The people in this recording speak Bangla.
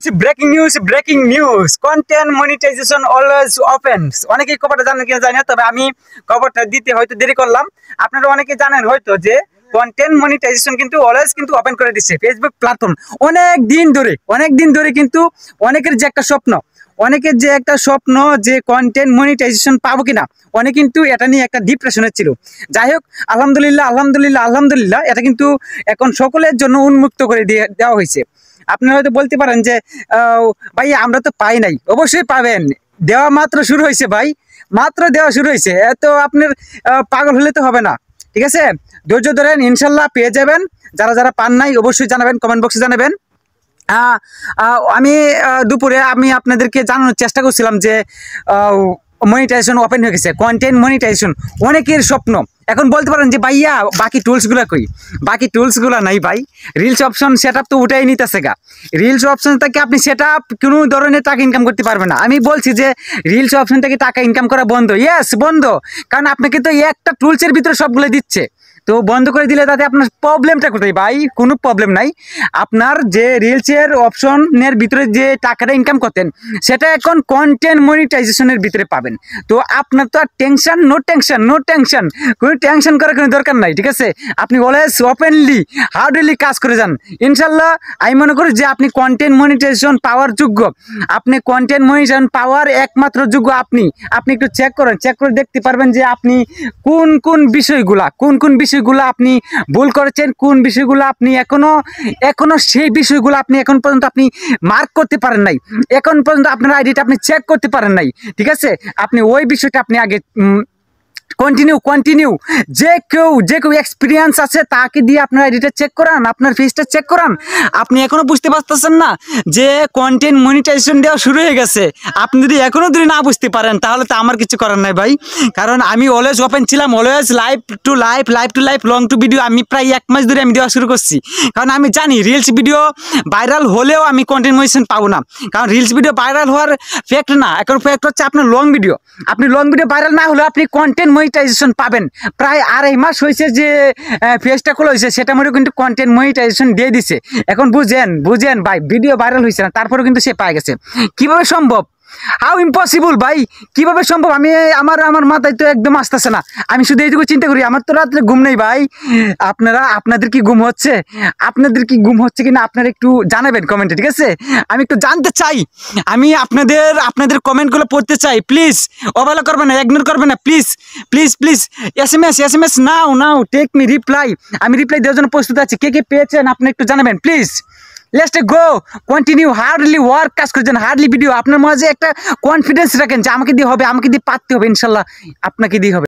Breaking news content monetization always open. অনেকেই খবরটা জানেন কিনা জানি না, তবে আমি খবরটা দিতে হয়তো দেরি করলাম। আপনারা অনেকে জানেন হয়তো যে কন্টেন্ট মনিটাইজেশন কিন্তু অলওয়েজ কিন্তু ওপেন করে দিচ্ছে ফেসবুক প্ল্যাটফর্ম। অনেক দিন ধরে কিন্তু অনেকের যে একটা স্বপ্ন যে কন্টেন্ট মনিটাইজেশন পাবো কিনা, অনেক কিন্তু এটা নিয়ে একটা ডিপ্রেশনে ছিল। যাই হোক, আলহামদুলিল্লাহ এটা কিন্তু এখন সকলের জন্য উন্মুক্ত করে দেওয়া হয়েছে। আপনারা হয়তো বলতে পারেন যে ভাই আমরা তো পাই নাই। অবশ্যই পাবেন, দেওয়া মাত্র শুরু হয়েছে ভাই, মাত্র দেওয়া শুরু হয়েছে। এত আপনার পাগল হলে তো হবে না, ঠিক আছে? ধৈর্য ধরেন, ইনশাল্লাহ পেয়ে যাবেন। যারা পান নাই অবশ্যই জানাবেন, কমেন্ট বক্সে জানাবেন। আমি দুপুরে আমি আপনাদেরকে জানানোর চেষ্টা করছিলাম যে মনিটাইজেশন ওপেন হয়ে গেছে, কন্টেন্ট মনিটাইজেশন অনেকের স্বপ্ন। এখন বলতে পারেন যে ভাইয়া বাকি টুলসগুলো কই? বাকি টুলসগুলো নাই ভাই। রিলস অপশন সেট আপ তো উঠাই নিতেছে গা। রিলস অপশন থেকে আপনি সেট আপ কোনো ধরনের টাকা ইনকাম করতে পারবেন না। আমি বলছি যে রিলস অপশন থেকে টাকা ইনকাম করা বন্ধ। ইয়েস, বন্ধ। কারণ আপনাকে তো একটা টুলসের ভিতরে সবগুলো দিচ্ছে, তো বন্ধ করে দিলে তাতে আপনার প্রবলেমটা কোথায় ভাই? কোনো প্রবলেম নাই। আপনার যে রিলসের অপশনের ভিতরে যে টাকাটা ইনকাম করতেন, সেটা এখন কন্টেন্ট মনিটাইজেশনের ভিতরে পাবেন। তো আপনার তো আর নো টেনশন, কোনো টেনশন করার কোনো দরকার নাই, ঠিক আছে? আপনি অলওয়েজ ওপেনলি হার্ডলি কাজ করে যান। ইনশাল্লাহ আমি মনে করি যে আপনি কন্টেন্ট মনিটাইজেশন পাওয়ার যোগ্য। আপনি কন্টেন্ট মনিটাইজেশন পাওয়ার একমাত্র যোগ্য আপনি একটু চেক করে দেখতে পারবেন যে আপনি কোন বিষয়গুলো আপনি ভুল করেছেন, কোন বিষয়গুলো আপনি এখনো সেই বিষয়গুলো আপনি এখন পর্যন্ত আপনি মার্ক করতে পারেন নাই, এখন পর্যন্ত আপনার আইডিটা আপনি চেক করতে পারেন নাই, ঠিক আছে? আপনি ওই বিষয়টা আপনি আগে কন্টিনিউ যে কেউ এক্সপিরিয়েন্স আছে তাকে দিয়ে আপনার আইডিটা চেক করান, আপনার ফেসটা চেক করান। আপনি এখনো বুঝতে পারতেছেন না যে কন্টেন্ট মনিটাইজেশন দেওয়া শুরু হয়ে গেছে? আপনি যদি এখনো না বুঝতে পারেন তাহলে তো আমার কিছু করার নাই ভাই। কারণ আমি অলওয়েজ ওপেন ছিলাম, always live to live long to video. আমি প্রায় 1 মাস ধরে আমি দেওয়া শুরু করছি, কারণ আমি জানি রিলস ভিডিও ভাইরাল হলেও আমি কন্টেন্ট মনিটাইজেশন পাবো না। কারণ রিলস ভিডিও ভাইরাল হওয়ার ফ্যাক্ট না, এখন ফ্যাক্ট হচ্ছে আপনার লং ভিডিও। আপনি লং ভিডিও ভাইরাল না হলেও আপনি কন্টেন্ট মনিটাইজেশন পাবেন। প্রায় 2.5 মাস হয়েছে যে পেজটা খোলা হয়েছে, সেটা মধ্যে কিন্তু কন্টেন্ট মনিটাইজেশন দিয়ে দিছে। এখন বুঝেন ভাই, ভিডিও ভাইরাল হয়েছে না, তারপরেও কিন্তু সে পায় গেছে। কিভাবে সম্ভব? হাউ ইম্পসিবল ভাই, কিভাবে সম্ভব? আমি আমার মাথায় তো একদম আসতেছে না। আমি শুধু এইটুকু চিন্তা করি, আমার তো রাত্রে ঘুম নেই ভাই। আপনাদের কি ঘুম হচ্ছে? আপনাদের কি ঘুম হচ্ছে কিনা আপনারা একটু জানাবেন কমেন্টে, ঠিক আছে? আমি একটু জানতে চাই, আমি আপনাদের কমেন্টগুলো পড়তে চাই। প্লিজ অবহেলা করবেন না, ইগনোর করবেন না, please. SMS now take me reply. আমি রিপ্লাই দেওয়ার জন্য প্রস্তুত আছি। কে পেয়েছেন আপনি একটু জানাবেন please. Let's go, continue hardly work, কাজ করছেন হার্ডলি ভিডিও। আপনার মাঝে একটা কনফিডেন্স রাখেন যে আমাকে দিয়ে হবে, আমাকে দিয়ে পারতে হবে, ইনশাল্লাহ আপনাকে দিয়ে হবে।